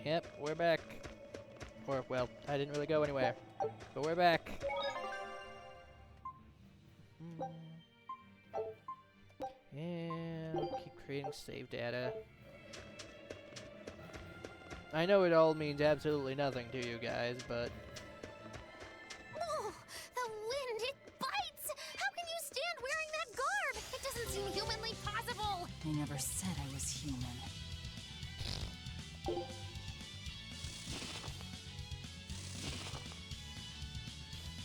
Yep, we're back. Or, well, I didn't really go anywhere. But we're back. And keep creating save data. I know it all means absolutely nothing to you guys, but... Oh, the wind, it bites! How can you stand wearing that garb? It doesn't seem humanly possible! I never said I was human.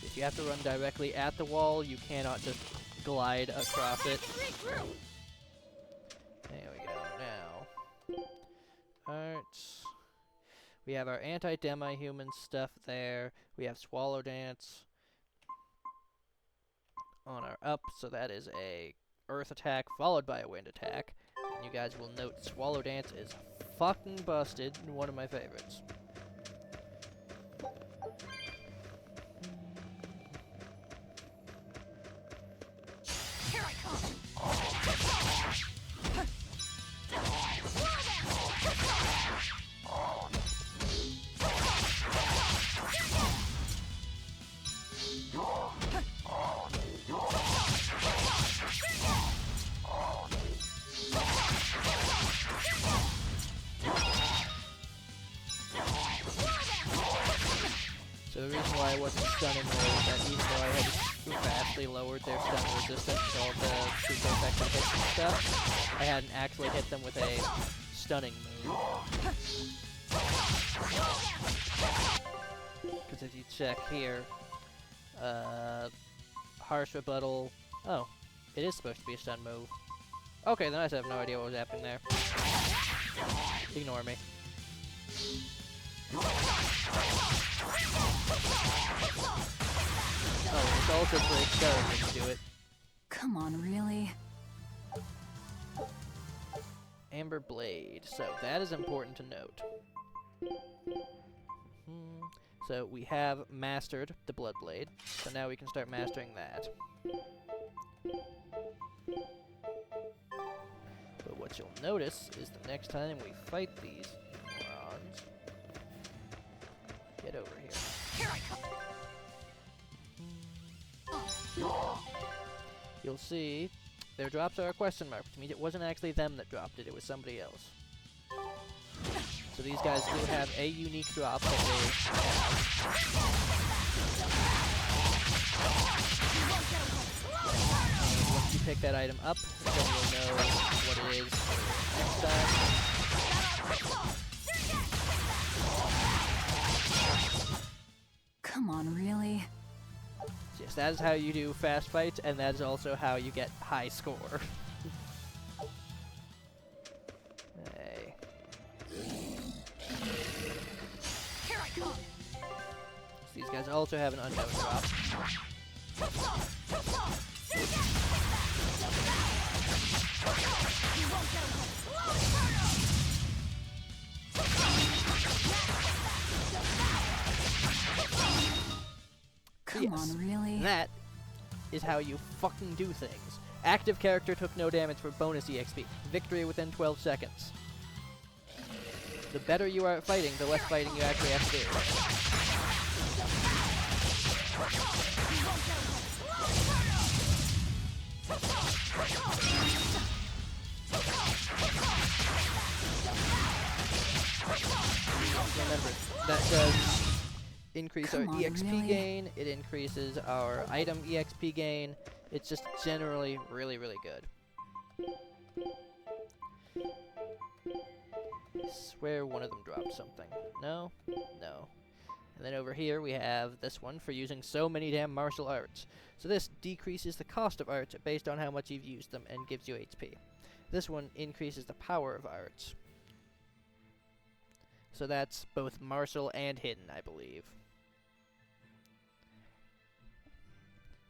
If you have to run directly at the wall, you cannot just glide across it. There we go, now. Arts. We have our anti-demi-human stuff there. We have Swallow Dance on our up, so that is a earth attack followed by a wind attack. And you guys will note Swallow Dance is fucking busted and one of my favorites. Here I come! So the reason why I wasn't stunning was that even though I had vastly lowered their stun resistance, all the super effective hits and stuff, I hadn't actually hit them with a stunning move. Because if you check here, Harsh Rebuttal... Oh, it is supposed to be a stun move. Okay, then I just have no idea what was happening there. Ignore me. Oh, it's also pretty scary when you do it. Come on, really? Amber Blade. So that is important to note. So we have mastered the Blood Blade. So now we can start mastering that. But what you'll notice is the next time we fight these morons... Get over here. Here I come! You'll see their drops are a question mark, which means it wasn't actually them that dropped it, it was somebody else. So these guys do have a unique drop that they have. And once you pick that item up, then you'll know what it is next time. Come on, really? Yes, that is how you do fast fights, and that is also how you get high score. Hey. Here I come! So these guys also have an unknown drop. Come on, really? That is how you fucking do things. Active character took no damage for bonus EXP. Victory within 12 seconds. The better you are at fighting, the less fighting you actually have to do. Remember, that does increase our EXP gain, it increases our item EXP gain. It's just generally really, really good. I swear one of them dropped something. No? No. And then over here we have this one for using so many damn martial arts. So this decreases the cost of arts based on how much you've used them and gives you HP. This one increases the power of arts. So that's both martial and hidden, I believe.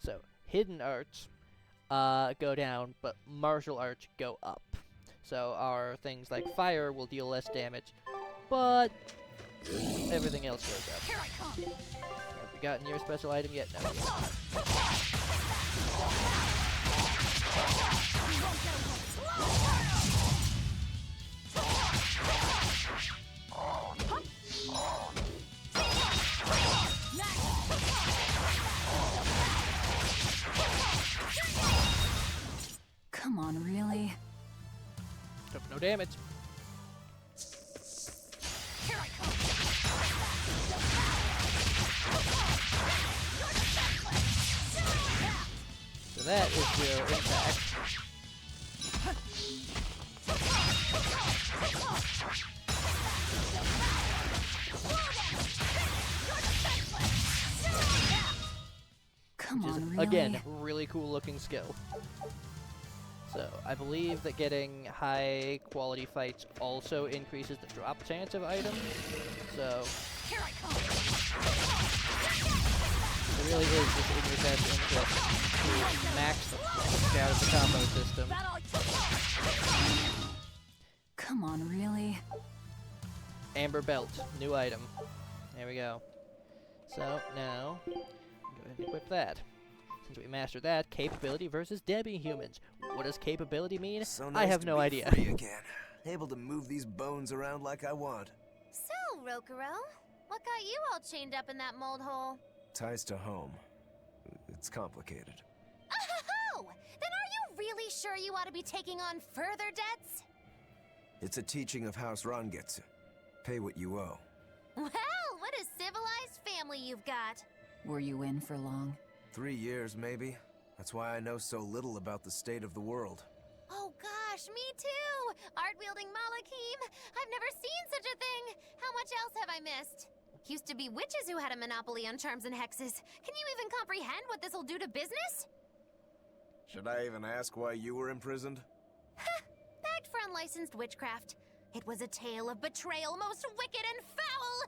So, hidden arts go down, but martial arts go up. So our things like fire will deal less damage, but everything else goes up. Here I come! Have we gotten your special item yet? No. damage. Here I come. So that is zero impact. Come Which is, on, really? again, really cool looking skill. So, I believe that getting high quality fights also increases the drop chance of items. So, Here I come. it really is just in your best interest to max the fuck out of the combo system. Come on, really? Amber Belt, new item. There we go. So, now, go ahead and equip that. Since we mastered that, capability versus demi-humans. What does capability mean? So nice I have to no be idea. Free again. Able to move these bones around like I want. So, Rokuro, what got you all chained up in that mold hole? Ties to home. It's complicated. Oh! Then are you really sure you ought to be taking on further debts? It's a teaching of House Rangetsu. Pay what you owe. Well, what a civilized family you've got. Were you in for long? 3 years, maybe. That's why I know so little about the state of the world. Oh gosh, me too! Art-wielding Malakim! I've never seen such a thing! How much else have I missed? Used to be witches who had a monopoly on charms and hexes. Can you even comprehend what this'll do to business? Should I even ask why you were imprisoned? Bagged for unlicensed witchcraft. It was a tale of betrayal most wicked and foul!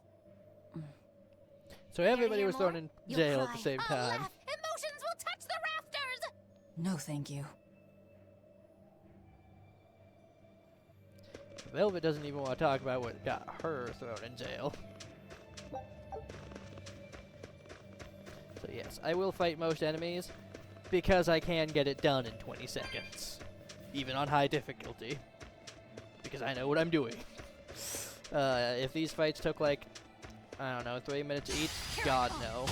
So everybody hear was thrown more? in You'll jail at cry. the same I'll time. laugh. Emotions will touch the rafters! No, thank you. Velvet doesn't even want to talk about what got her thrown in jail. So yes, I will fight most enemies because I can get it done in 20 seconds. Even on high difficulty. Because I know what I'm doing. If these fights took like, I don't know, 3 minutes each, God no.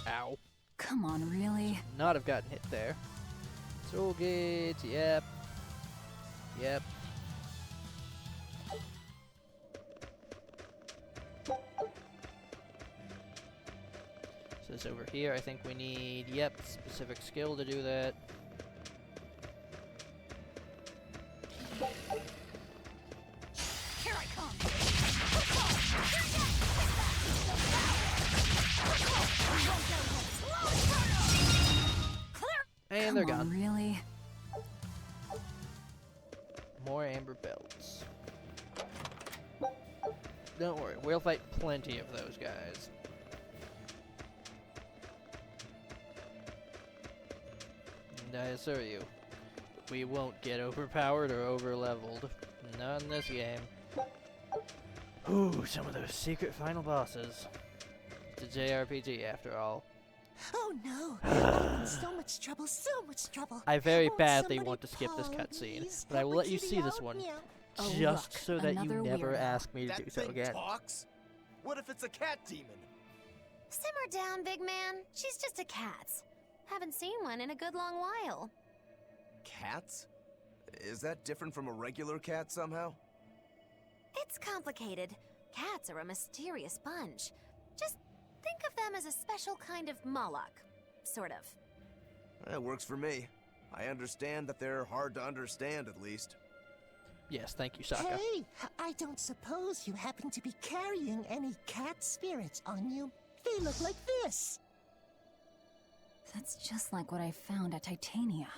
Ow. Come on, really? Not have gotten hit there. Soul gates, yep. Yep. So this over here, I think we need, yep, specific skill to do that. Here I come! And they're Come on, gone. really? More amber belts. Don't worry, we'll fight plenty of those guys. And I assure you, we won't get overpowered or overleveled. Not in this game. Ooh, some of those secret final bosses. It's a JRPG after all. Oh no! I'm in so much trouble, so much trouble. I very Won't badly somebody want to skip this cutscene, please but I will help let you Kitty see this out? one. Meow. Oh, Just look, so that you another never weirdo. ask me to That do so thing again. talks? What if it's a cat demon? Simmer down, big man. She's just a cat. Haven't seen one in a good long while. Cats? Is that different from a regular cat somehow? It's complicated. Cats are a mysterious bunch. Just think of them as a special kind of Moloch. Sort of. That works for me. I understand that they're hard to understand, at least. Yes, thank you, Sokka. Hey, I don't suppose you happen to be carrying any cat spirits on you? They look like this. That's just like what I found at Titania.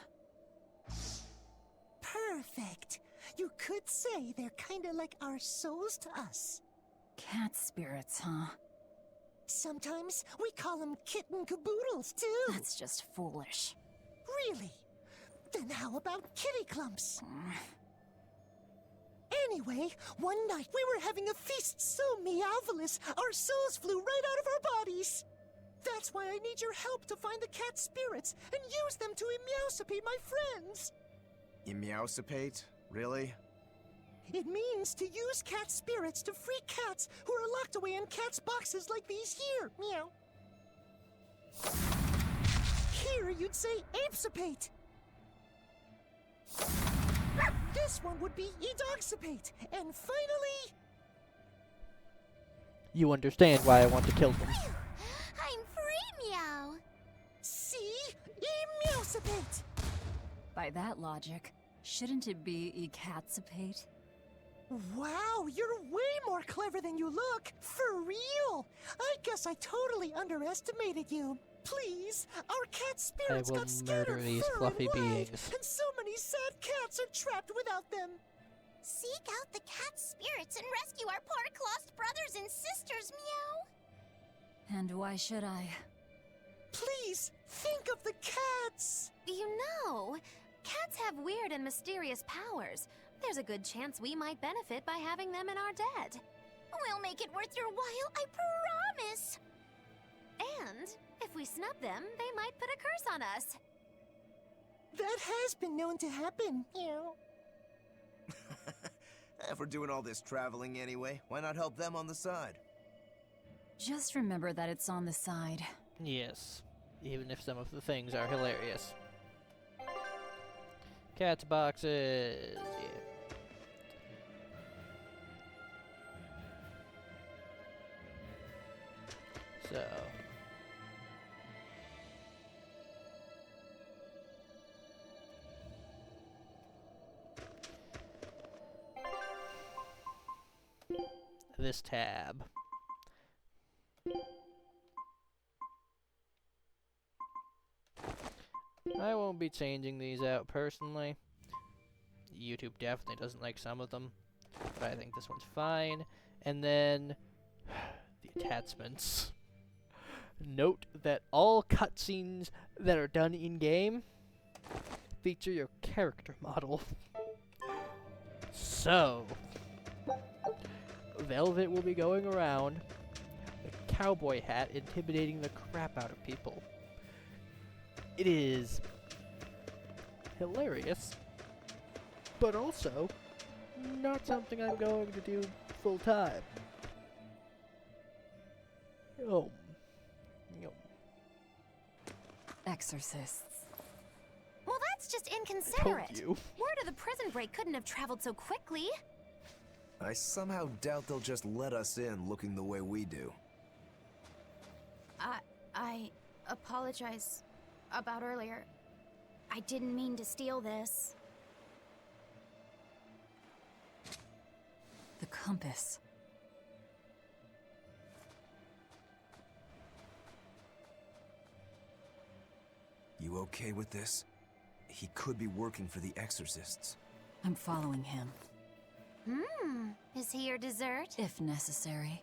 Perfect. You could say they're kinda like our souls to us. Cat spirits, huh? Sometimes we call them kitten caboodles, too. That's just foolish. Really? Then how about kitty clumps? Anyway, one night we were having a feast so meowvelous, our souls flew right out of our bodies. That's why I need your help to find the cat spirits and use them to emeosipate my friends. Emeosipate? Really? It means to use cat spirits to free cats who are locked away in cats' boxes like these here. Meow. Here you'd say apesipate. This one would be edoxipate. And finally... You understand why I want to kill them. Phew! I'm free, Meow! see? Emeosipate. By that logic, shouldn't it be ecatsipate? Wow, you're way more clever than you look. For real. I guess I totally underestimated you. Please, our cat spirits will got scattered murder these far fluffy and wide, beings. and so many sad cats are trapped without them. Seek out the cat spirits and rescue our poor lost brothers and sisters, Meow! And why should I? Please, think of the cats. You know, cats have weird and mysterious powers. There's a good chance we might benefit by having them in our debt. We'll make it worth your while, I promise! And if we snub them, they might put a curse on us. That has been known to happen. Meow. If we're doing all this traveling anyway, why not help them on the side? Just remember that it's on the side. Yes, even if some of the things are hilarious. Cat's boxes, yeah. So... this tab. I won't be changing these out personally. YouTube definitely doesn't like some of them, but I think this one's fine. And then the attachments. Note that all cutscenes that are done in-game feature your character model. So, Velvet will be going around with a cowboy hat intimidating the crap out of people. It is hilarious, but also not something I'm going to do full time. Oh. Exorcists. Well, that's just Told inconsiderate. you. Word of the prison break couldn't have traveled so quickly. I somehow doubt they'll just let us in looking the way we do. I apologize about earlier. I didn't mean to steal this. The compass. You okay with this? He could be working for the exorcists. I'm following him, Is he your dessert? if necessary.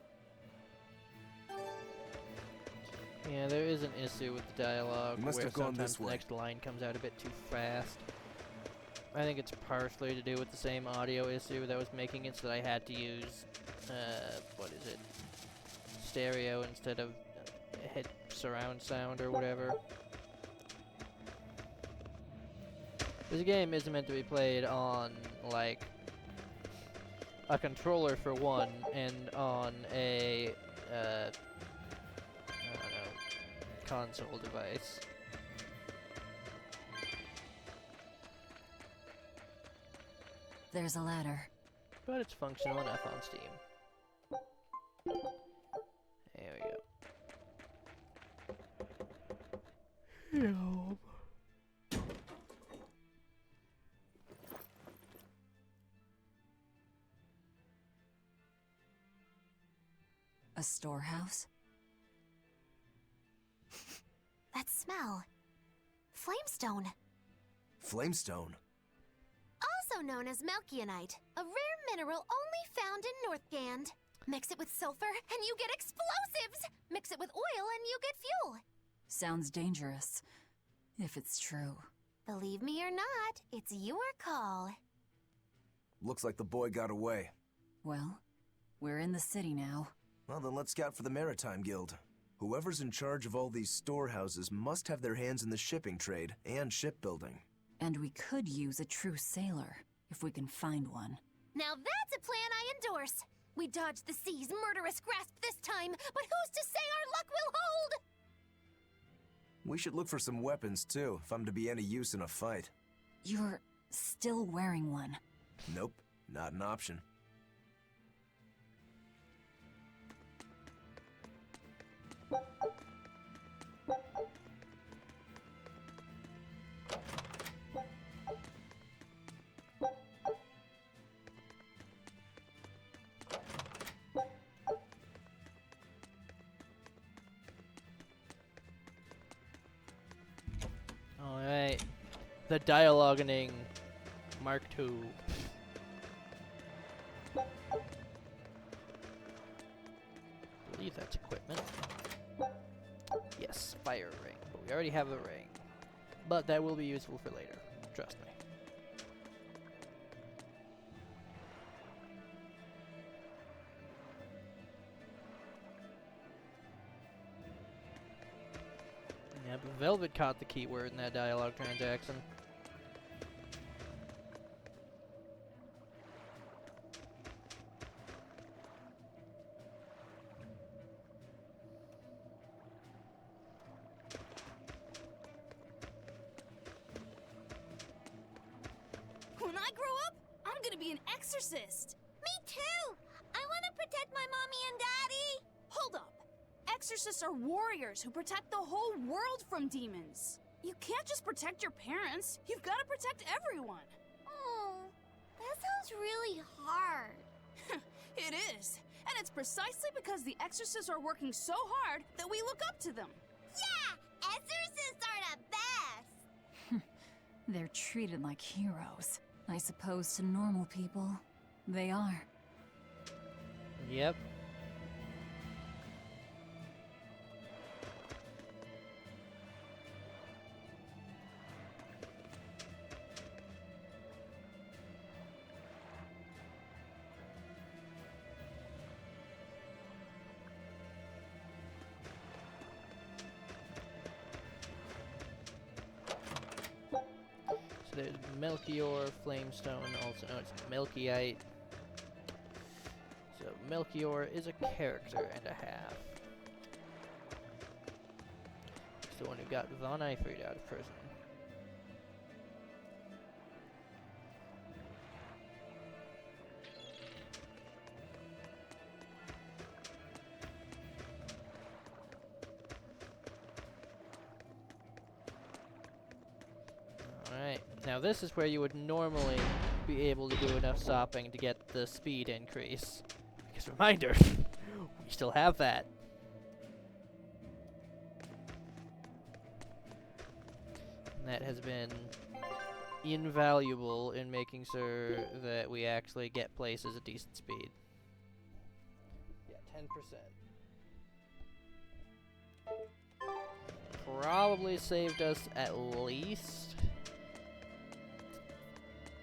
Yeah, there is an issue with the dialogue We must where have gone sometimes this the way. next line comes out a bit too fast. I think it's partially to do with the same audio issue that was making it so that I had to use, what is it? Stereo instead of head surround sound or whatever. This game isn't meant to be played on, like, a controller for one, and on a, I don't know, console device. There's a ladder. But it's functional enough on Steam. There we go. Help. A storehouse? That smell. Flamestone. Flamestone? Also known as Melchionite, a rare mineral only found in Northgand. Mix it with sulfur and you get explosives! Mix it with oil and you get fuel! Sounds dangerous, if it's true. Believe me or not, it's your call. Looks like the boy got away. Well, we're in the city now. Well, then let's scout for the Maritime Guild. Whoever's in charge of all these storehouses must have their hands in the shipping trade and shipbuilding. And we could use a true sailor, if we can find one. Now that's a plan I endorse. We dodged the sea's murderous grasp this time, but who's to say our luck will hold? We should look for some weapons too, if I'm to be any use in a fight. You're still wearing one. Nope, not an option. Alright. The dialoguing Mark II. I believe that's equipment. Yes, fire ring. But we already have a ring. But that will be useful for later. Trust me. Yeah, but Velvet caught the keyword in that dialogue transaction. When I grow up, I'm gonna be an exorcist. Me too! I want to protect my mommy and daddy! Hold up. Exorcists are warriors who protect the whole world from demons. You can't just protect your parents. You've got to protect everyone. Oh, that sounds really hard. It is. And it's precisely because the exorcists are working so hard that we look up to them. Yeah! Exorcists are the best! They're treated like heroes. I suppose to normal people, they are. Yep. So there's Melchior, Flamestone, also known as Melchiite. So Melchior is a character and a half. He's the one who got Von Eyfried out of prison. Alright, now this is where you would normally be able to do enough sopping to get the speed increase. Because reminder, we still have that. And that has been invaluable in making sure that we actually get places at decent speed. Yeah, 10%. Probably saved us at least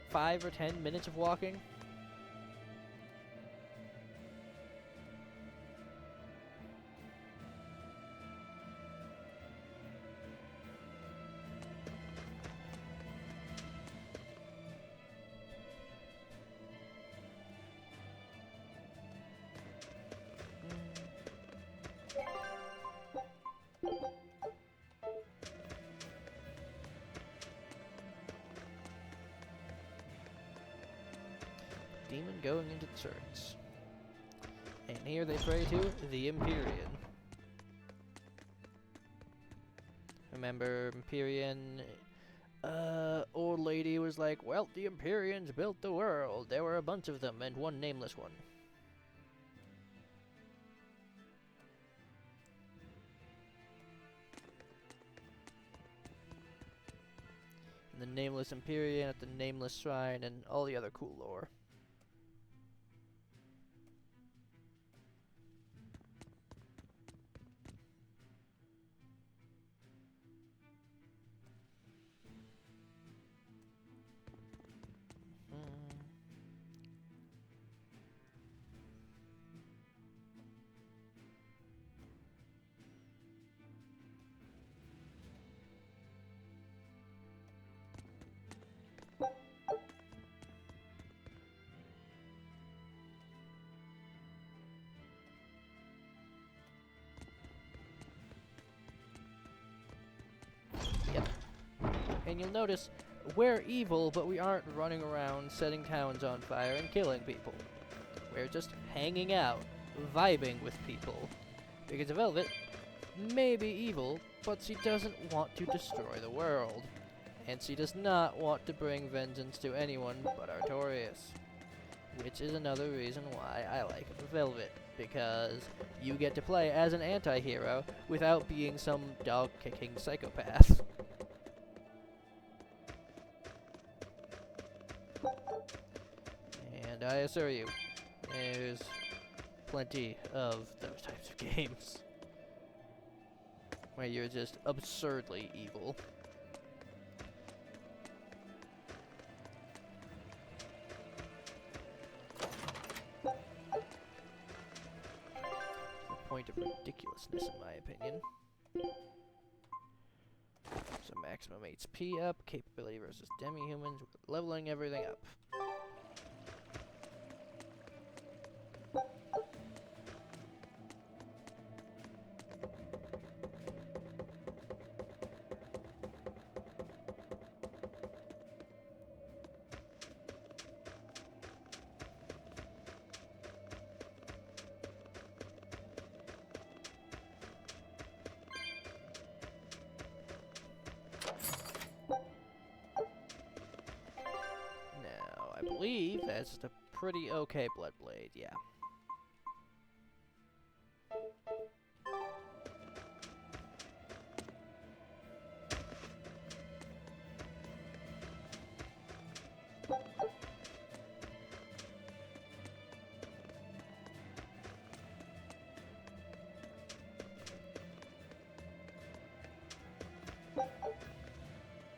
5 or 10 minutes of walking. Demon going into the church. And here they pray to the Empyrean. Remember, Empyrean, old lady was like, well, the Empyreans built the world. There were a bunch of them and one nameless one. And the nameless Empyrean at the nameless shrine and all the other cool lore. And you'll notice we're evil, but we aren't running around setting towns on fire and killing people. We're just hanging out, vibing with people. Because Velvet may be evil, but she doesn't want to destroy the world. And she does not want to bring vengeance to anyone but Artorias. Which is another reason why I like Velvet, because you get to play as an anti-hero without being some dog-kicking psychopath. And I assure you, there's plenty of those types of games where you're just absurdly evil. Point of ridiculousness, in my opinion. So maximum HP up, capability versus demi-humans, leveling everything up. I believe that's just a pretty okay blood blade, yeah.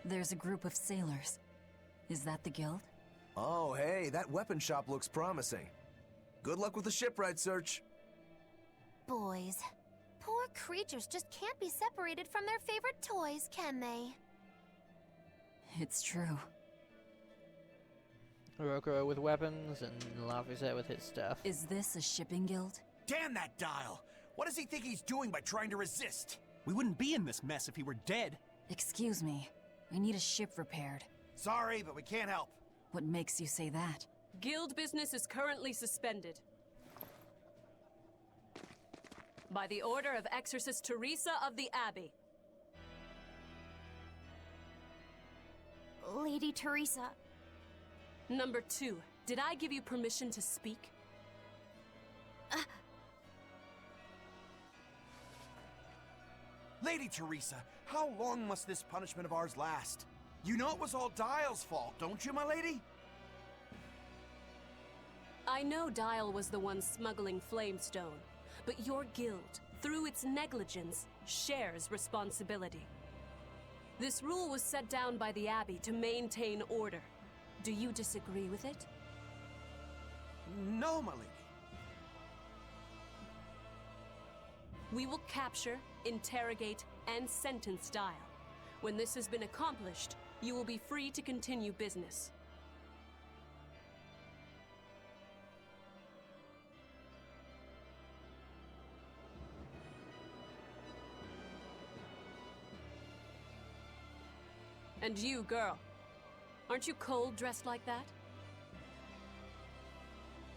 There's a group of sailors. Is that the guild? Oh, hey, that weapon shop looks promising. Good luck with the shipwright search. Boys. Poor creatures just can't be separated from their favorite toys, can they? It's true. Rokuro with weapons, and Laphicet with his stuff. Is this a shipping guild? Damn that dial! What does he think he's doing by trying to resist? We wouldn't be in this mess if he were dead. Excuse me. I need a ship repaired. Sorry, but we can't help. What makes you say that? Guild business is currently suspended. By the order of Exorcist Teresa of the Abbey. Lady Teresa. Number 2, did I give you permission to speak? Lady Teresa, how long must this punishment of ours last? You know it was all Dial's fault, don't you, my lady? I know Dial was the one smuggling Flamestone, but your guild, through its negligence, shares responsibility. This rule was set down by the Abbey to maintain order. Do you disagree with it? No, my lady. We will capture, interrogate, and sentence Dial. When this has been accomplished, you will be free to continue business. And you, girl, aren't you cold dressed like that?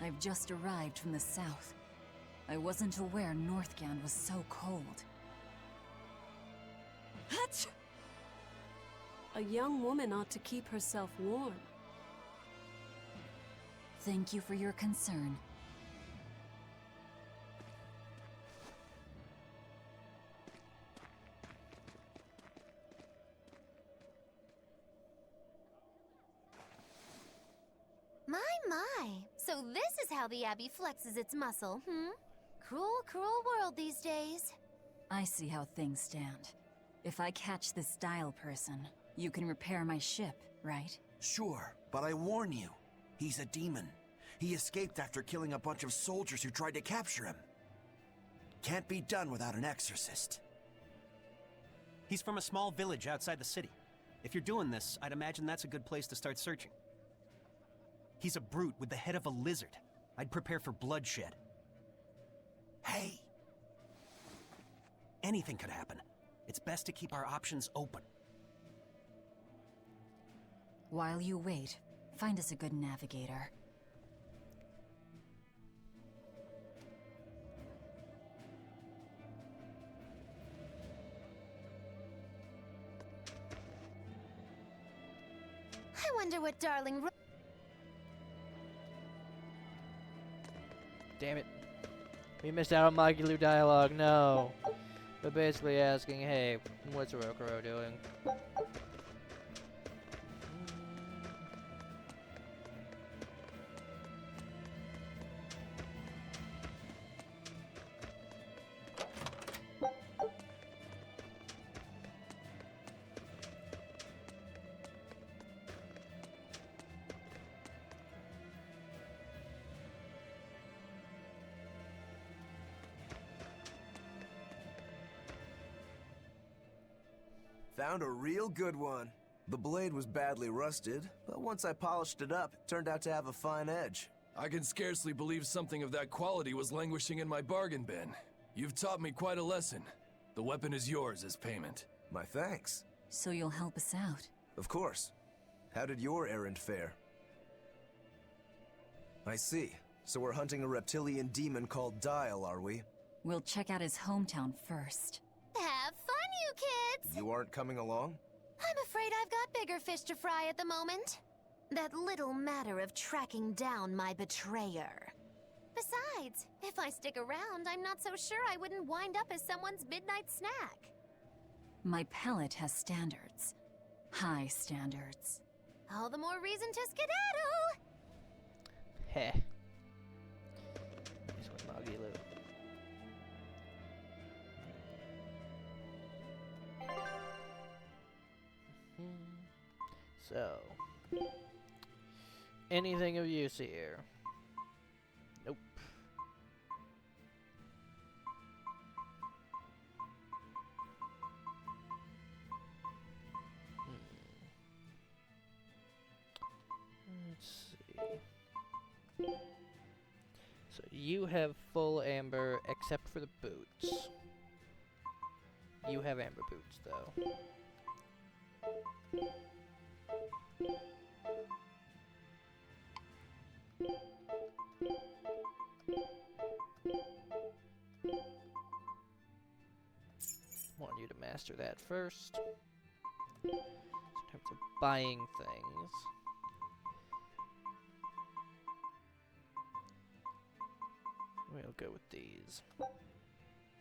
I've just arrived from the south. I wasn't aware Northgand was so cold. Hatch! A young woman ought to keep herself warm. Thank you for your concern. My. So this is how the Abbey flexes its muscle, Cruel, cruel world these days. I see how things stand. If I catch this Dial person, you can repair my ship, right? Sure, but I warn you, he's a demon. He escaped after killing a bunch of soldiers who tried to capture him. Can't be done without an exorcist. He's from a small village outside the city. If you're doing this, I'd imagine that's a good place to start searching. He's a brute with the head of a lizard. I'd prepare for bloodshed. Hey! Anything could happen. It's best to keep our options open. While you wait, find us a good navigator. I wonder what darling Damn it. We missed out on Magilu dialogue, no. But basically asking, hey, what's Rokuro doing? Found a real good one. The blade was badly rusted, but once I polished it up, it turned out to have a fine edge. I can scarcely believe something of that quality was languishing in my bargain bin. You've taught me quite a lesson. The weapon is yours as payment. My thanks. So you'll help us out? Of course. How did your errand fare? I see. So we're hunting a reptilian demon called Dial, are we? We'll check out his hometown first. Have fun, you kids! You aren't coming along? I'm afraid I've got bigger fish to fry at the moment. That little matter of tracking down my betrayer. Besides, if I stick around, I'm not so sure I wouldn't wind up as someone's midnight snack. My palate has standards. High standards. All the more reason to skedaddle! Heh. Nice one, Magilu. So, anything of use here? Nope. Let's see. So you have full amber except for the boots. You have amber boots though. Want you to master that first. So in terms of buying things, we'll go with these.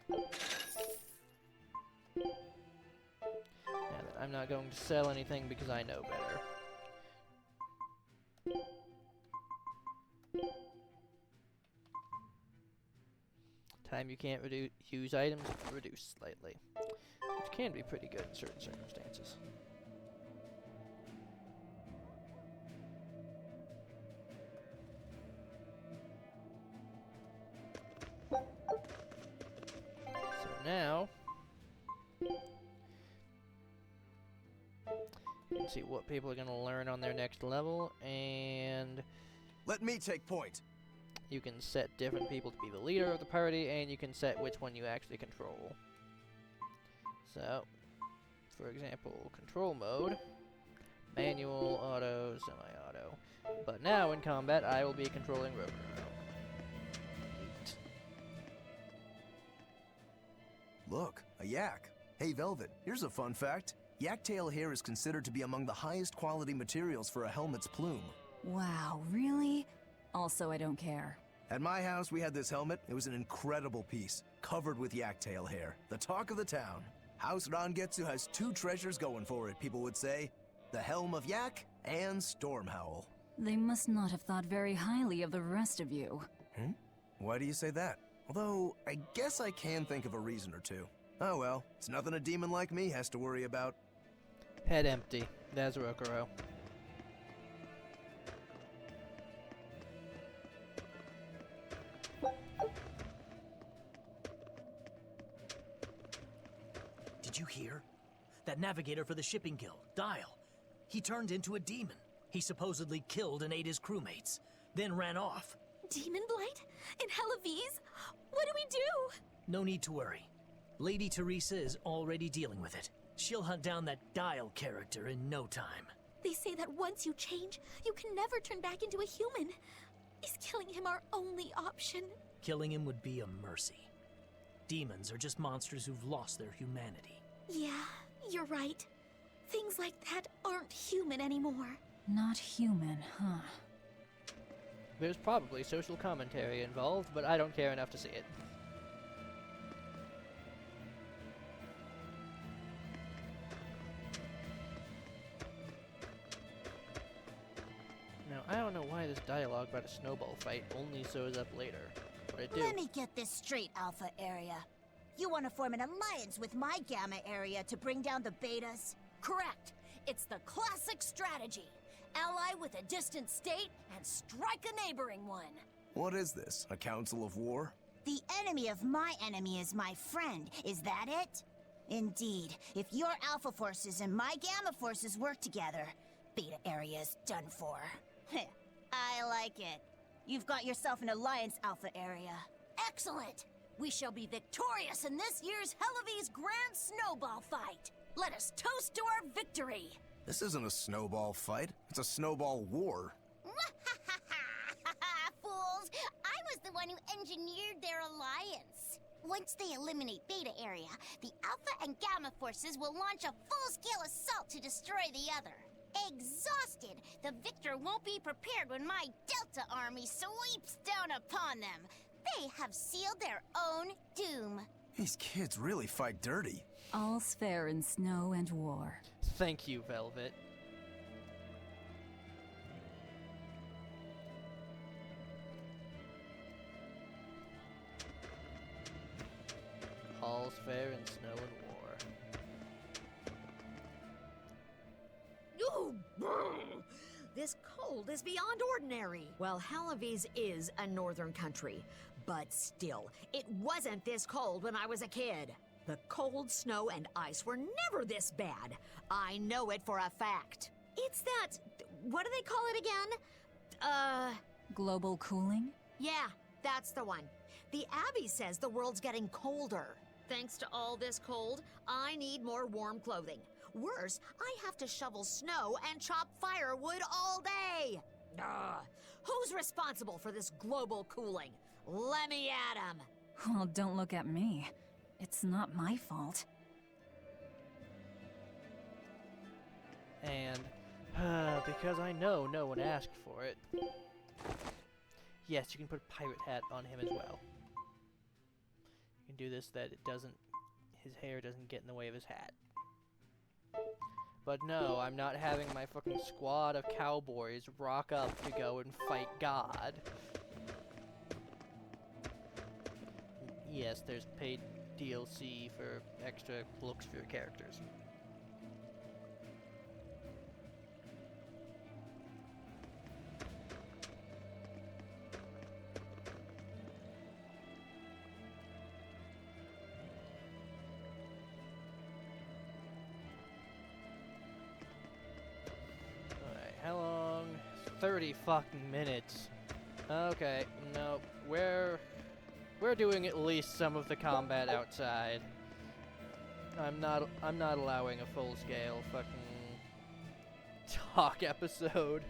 Now that I'm not going to sell anything because I know better. Time you can't use items reduced slightly, which can be pretty good in certain circumstances. So now, you can see what people are going to learn on their next level, and Let me take point. you can set different people to be the leader of the party, and you can set which one you actually control. So, for example, control mode, manual, auto, semi-auto. But now in combat, I will be controlling Rokuro. Neat. Look, a yak. Hey, Velvet, here's a fun fact. Yak tail hair is considered to be among the highest quality materials for a helmet's plume. Wow, really? Also, I don't care. At my house, we had this helmet. It was an incredible piece, covered with yak tail hair. The talk of the town. House Rangetsu has two treasures going for it, people would say. The Helm of Yak and Stormhowl. They must not have thought very highly of the rest of you. Why do you say that? Although, I guess I can think of a reason or two. Oh well, it's nothing a demon like me has to worry about. Head empty. That's Rokuro. Did you hear? That navigator for the shipping guild, Dial. He turned into a demon. He supposedly killed and ate his crewmates, then ran off. Demon Blight? In Hellawes? What do we do? No need to worry. Lady Teresa is already dealing with it. She'll hunt down that Dial character in no time. They say that once you change, you can never turn back into a human. Is killing him our only option? Killing him would be a mercy. Demons are just monsters who've lost their humanity. Yeah, you're right. Things like that aren't human anymore. Not human, huh? There's probably social commentary involved, but I don't care enough to see it. Now, I don't know why this dialogue about a snowball fight only shows up later, but it do. Let me get this straight, Alpha Area. You want to form an alliance with my Gamma Area to bring down the Betas? Correct. It's the classic strategy. Ally with a distant state and strike a neighboring one. What is this? A council of war? The enemy of my enemy is my friend. Is that it? Indeed. If your Alpha forces and my Gamma forces work together, Beta Area is done for. I like it. You've got yourself an alliance, Alpha Area. Excellent! We shall be victorious in this year's Hellevie's Grand Snowball Fight. Let us toast to our victory. This isn't a snowball fight. It's a snowball war. Fools! I was the one who engineered their alliance. Once they eliminate Beta Area, the Alpha and Gamma forces will launch a full-scale assault to destroy the other. Exhausted, the victor won't be prepared when my Delta army sweeps down upon them. They have sealed their own doom. These kids really fight dirty. All's fair in snow and war. Thank you, Velvet. All's fair in snow and war. Ooh, this cold is beyond ordinary. Well, Hellevie's is a northern country, but still, it wasn't this cold when I was a kid. The cold, snow, and ice were never this bad. I know it for a fact. It's that... what do they call it again? Global cooling? Yeah, that's the one. The Abbey says the world's getting colder. Thanks to all this cold, I need more warm clothing. Worse, I have to shovel snow and chop firewood all day. Who's responsible for this global cooling? Let me at 'em. Well, don't look at me. It's not my fault. And, because I know no one asked for it. Yes, you can put a pirate hat on him as well. You can do this that his hair doesn't get in the way of his hat. But no, I'm not having my fucking squad of cowboys rock up to go and fight God. Yes, there's paid DLC for extra looks for your characters. Alright, how long? 30 fucking minutes. Okay, no, we're doing at least some of the combat outside. I'm not allowing a full-scale fucking talk episode.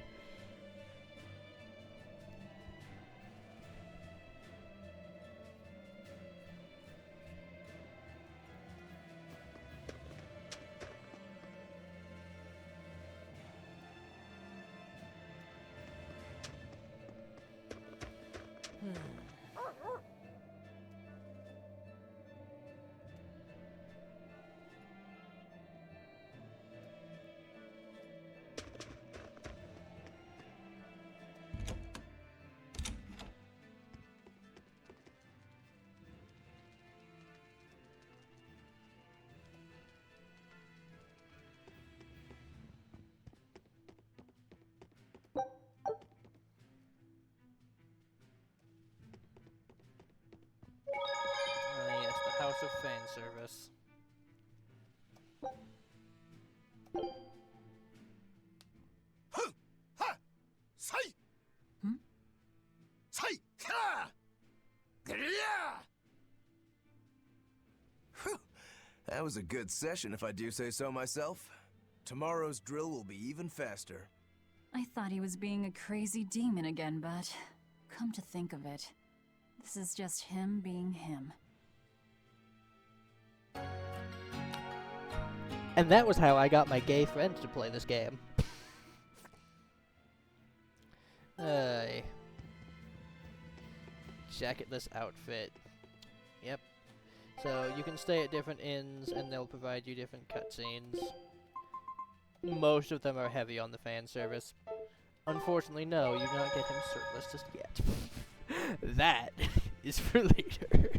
Yes, the House of Fan Service. Say! Hmm? Say! Ha! That was a good session, if I do say so myself. Tomorrow's drill will be even faster. I thought he was being a crazy demon again, but come to think of it, this is just him being him. And that was how I got my gay friend to play this game. Jacketless outfit. Yep. So you can stay at different inns and they'll provide you different cutscenes. Most of them are heavy on the fan service. Unfortunately, no, you do not get him shirtless just yet. That is for later.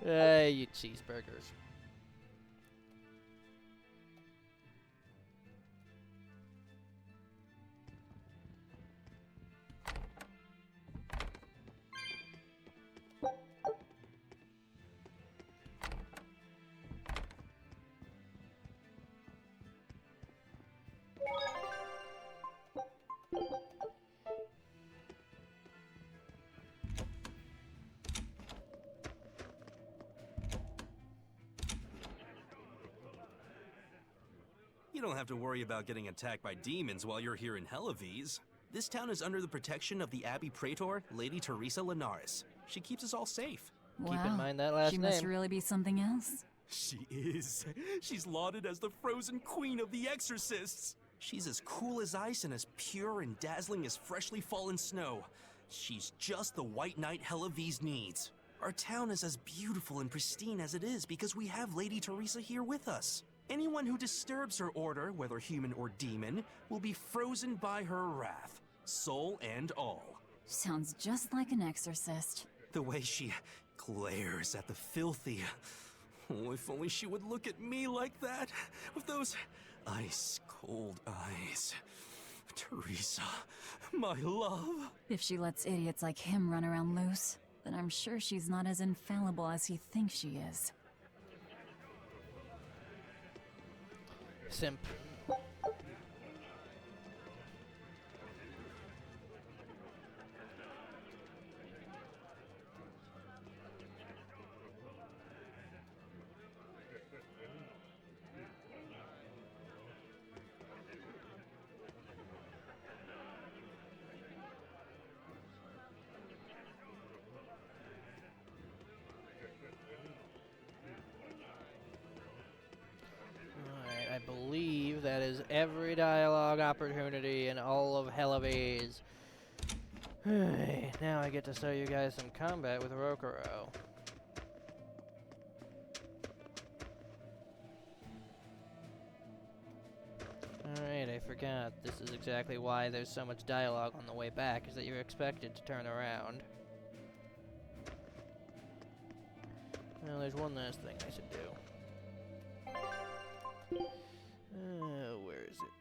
You cheeseburgers. You don't have to worry about getting attacked by demons while you're here in Helavies. This town is under the protection of the Abbey Praetor, Lady Teresa Linares. She keeps us all safe. Wow, keep in mind that last she name. must really be something else. She is. She's lauded as the frozen queen of the exorcists. She's as cool as ice and as pure and dazzling as freshly fallen snow. She's just the white knight Helavies needs. Our town is as beautiful and pristine as it is because we have Lady Teresa here with us. Anyone who disturbs her order, whether human or demon, will be frozen by her wrath, soul and all. Sounds just like an exorcist. The way she glares at the filthy. Oh, if only she would look at me like that, with those ice-cold eyes. Teresa, my love. If she lets idiots like him run around loose, then I'm sure she's not as infallible as he thinks she is. Simp. I believe that is every dialogue opportunity in all of Helavies. Now I get to show you guys some combat with Rokuro. Alright, I forgot. This is exactly why there's so much dialogue on the way back, is that you're expected to turn around. Well, there's one last thing I should do. Where is it?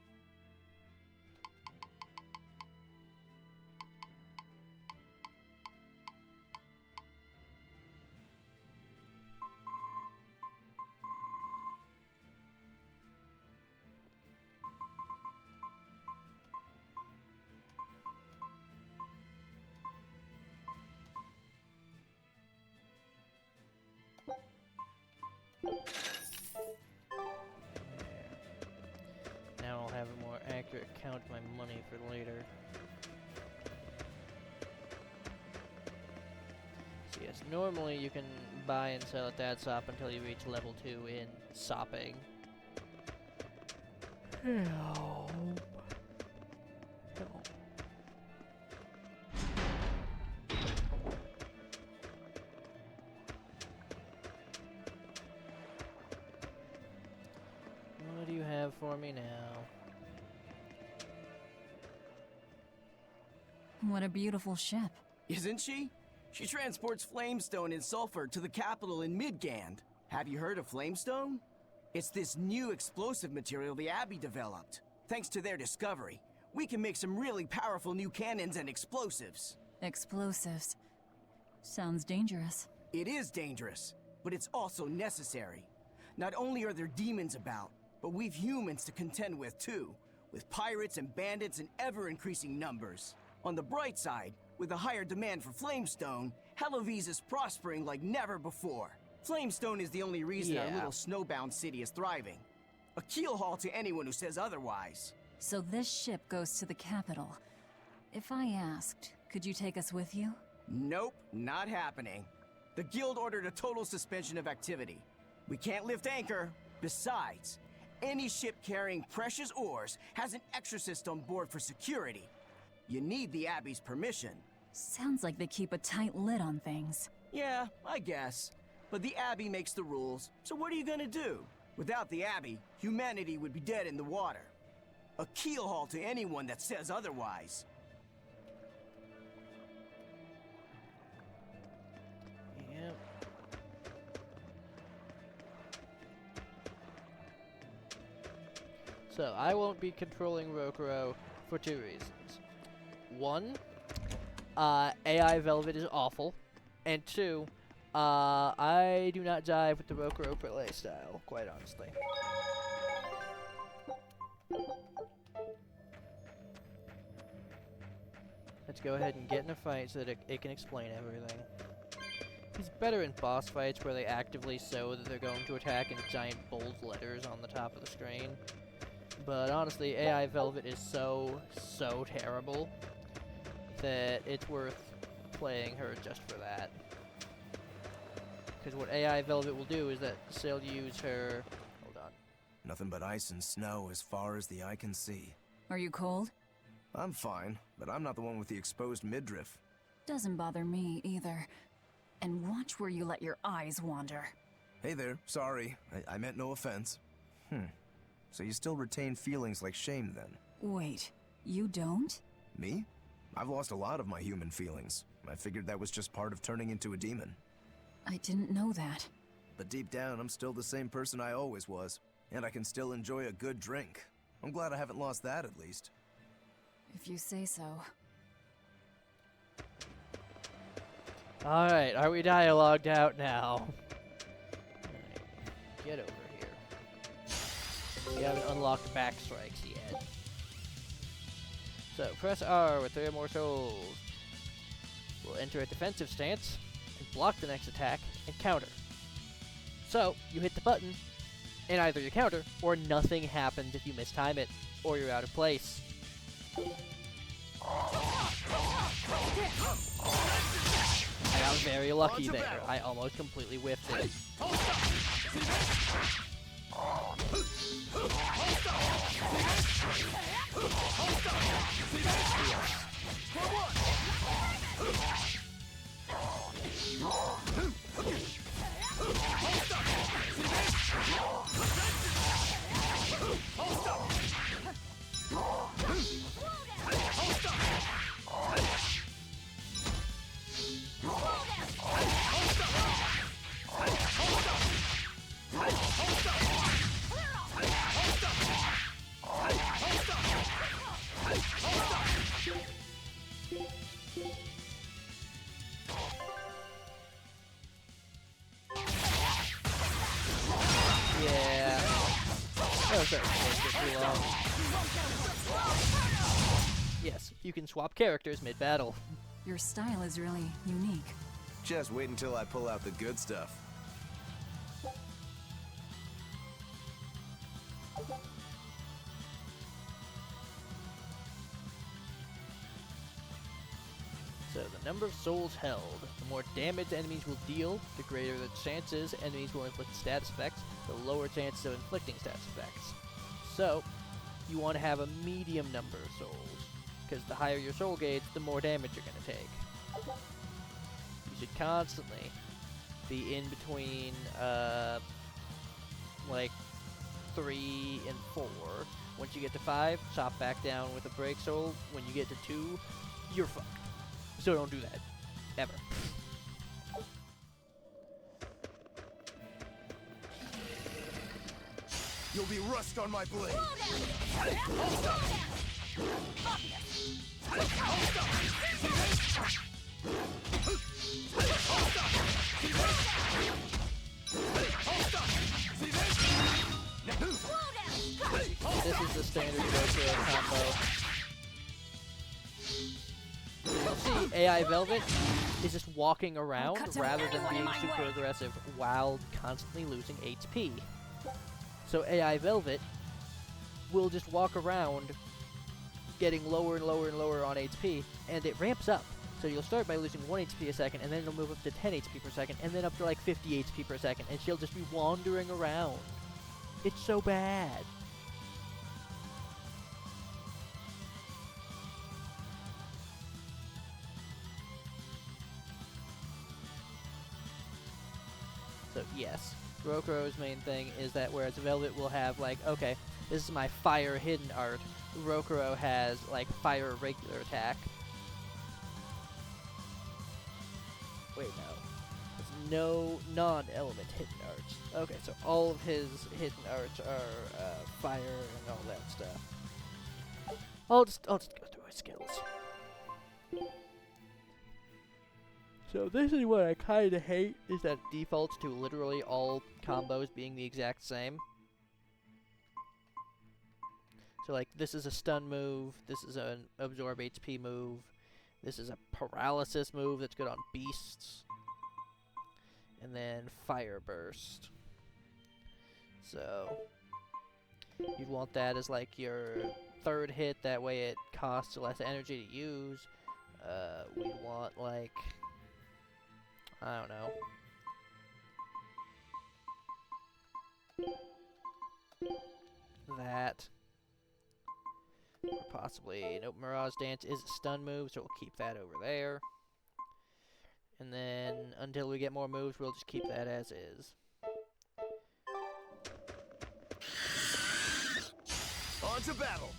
Now I'll have a more accurate count of my money for later. So yes, normally you can buy and sell at that shop until you reach level 2 in shopping. Help. Help. What do you have for me now? What a beautiful ship. Isn't she? She transports flamestone and sulfur to the capital in Midgand. Have you heard of flamestone? It's this new explosive material the Abbey developed. Thanks to their discovery, we can make some really powerful new cannons and explosives. Explosives. Sounds dangerous. It is dangerous, but it's also necessary. Not only are there demons about, but we've humans to contend with too, with pirates and bandits in ever-increasing numbers. On the bright side, with a higher demand for flamestone, Helavies is prospering like never before. Flamestone is the only reason our little snowbound city is thriving. A keel haul to anyone who says otherwise. So this ship goes to the capital. If I asked, could you take us with you? Nope, not happening. The guild ordered a total suspension of activity. We can't lift anchor. Besides, any ship carrying precious ores has an exorcist on board for security. You need the Abbey's permission. Sounds like they keep a tight lid on things. Yeah, I guess. But the Abbey makes the rules, so what are you gonna do? Without the Abbey, humanity would be dead in the water. A keel haul to anyone that says otherwise. Yep. So, I won't be controlling Rokuro for two reasons. One, AI Velvet is awful. And two, I do not jive with the Rokuro playstyle, quite honestly. Let's go ahead and get in a fight so that it can explain everything. He's better in boss fights where they actively show that they're going to attack in giant bold letters on the top of the screen. But honestly, AI Velvet is so terrible that it's worth playing her just for that. Because what AI Velvet will do is that she'll use her... Hold on. Nothing but ice and snow as far as the eye can see. Are you cold? I'm fine, but I'm not the one with the exposed midriff. Doesn't bother me either. And watch where you let your eyes wander. Hey there, sorry. I meant no offense. So you still retain feelings like shame then? Wait, you don't? Me? I've lost a lot of my human feelings. I figured that was just part of turning into a demon. I didn't know that. But deep down, I'm still the same person I always was. And I can still enjoy a good drink. I'm glad I haven't lost that, at least. If you say so. Alright, are we dialogued out now? Right, get over here. We haven't unlocked back strikes yet. So, press R with 3 or more souls. We'll enter a defensive stance, and block the next attack, and counter. So, you hit the button, and either you counter, or nothing happens if you mistime it, or you're out of place. I got very lucky there. I almost completely whiffed it. Yes, you can swap characters mid-battle. Your style is really unique. Just wait until I pull out the good stuff. So the number of souls held. The more damage enemies will deal, the greater the chances enemies will inflict status effects, the lower chances of inflicting status effects. So, you want to have a medium number of souls, because the higher your soul gauge, the more damage you're going to take. You should constantly be in between, like, 3 and 4. Once you get to 5, chop back down with a break soul. When you get to 2, you're fucked. So don't do that. Ever. You'll be rust on my blade. This is the standard Berseria combo. You'll see AI Velvet is just walking around rather than being super aggressive while constantly losing HP. So AI Velvet will just walk around getting lower and lower and lower on HP, and it ramps up. So you'll start by losing 1 HP a second, and then it'll move up to 10 HP per second, and then up to like 50 HP per second, and she'll just be wandering around. It's so bad. So yes, Rokuro's main thing is that whereas Velvet will have like, okay, this is my fire hidden art, Rokuro has like fire regular attack. Wait, no. There's no non-element hidden arts. Okay, so all of his hidden arts are fire and all that stuff. I'll just go through his skills. So this is what I kind of hate, is that it defaults to literally all combos being the exact same. So like, this is a stun move, this is an absorb HP move, this is a paralysis move that's good on beasts, and then fire burst. So you'd want that as like your third hit, that way it costs less energy to use. We'd want like, I don't know, that. Or possibly, nope, Mirage Dance is a stun move, so we'll keep that over there. And then, until we get more moves, we'll just keep that as is. On to battle!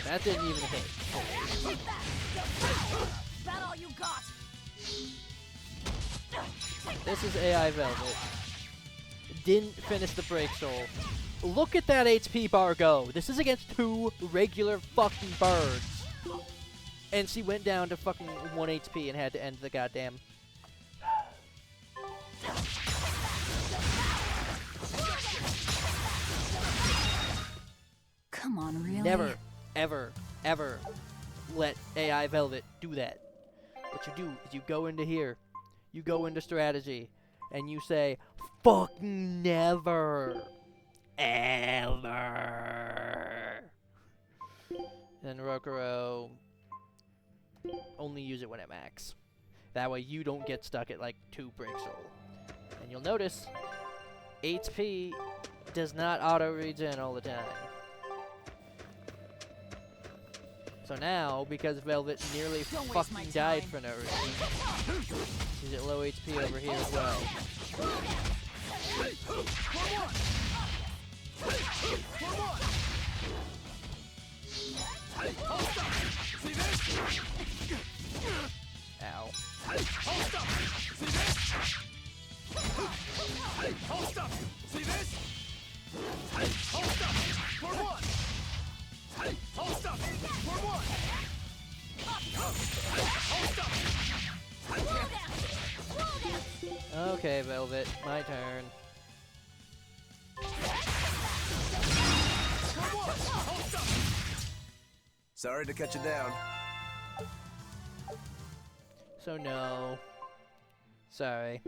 That didn't even hit. That all you got? This is AI Velvet. Didn't finish the Break Soul. Look at that HP bar go. This is against 2 regular fucking birds. And she went down to fucking 1 HP and had to end the goddamn... Come on, really? Never, ever, ever let AI Velvet do that. What you do is you go into here, you go into strategy, and you say, fucking never, ever. And Rokuro, only use it when at max. That way you don't get stuck at like 2 Break Soul. And you'll notice, HP does not auto-regen all the time. So now, because Velvet nearly fucking died for no reason, she's at low HP over here as well. Ow. See this? For one! Hold up! For one! Hold up! Okay, Velvet, my turn. Sorry to cut you down. So no. Sorry.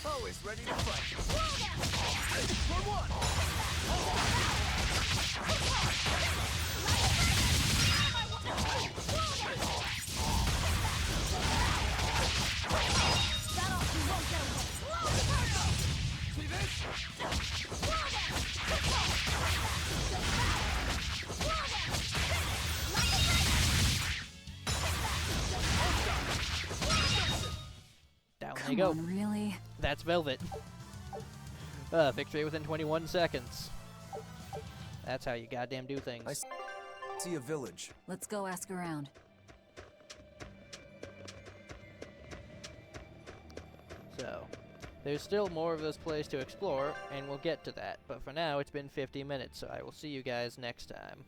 Always ready to fight. For one! See this? Down Come they go. on, really? That's Velvet. Victory within 21 seconds. That's how you goddamn do things. I see a village. Let's go ask around. So, there's still more of this place to explore, and we'll get to that. But for now, it's been 50 minutes, so I will see you guys next time.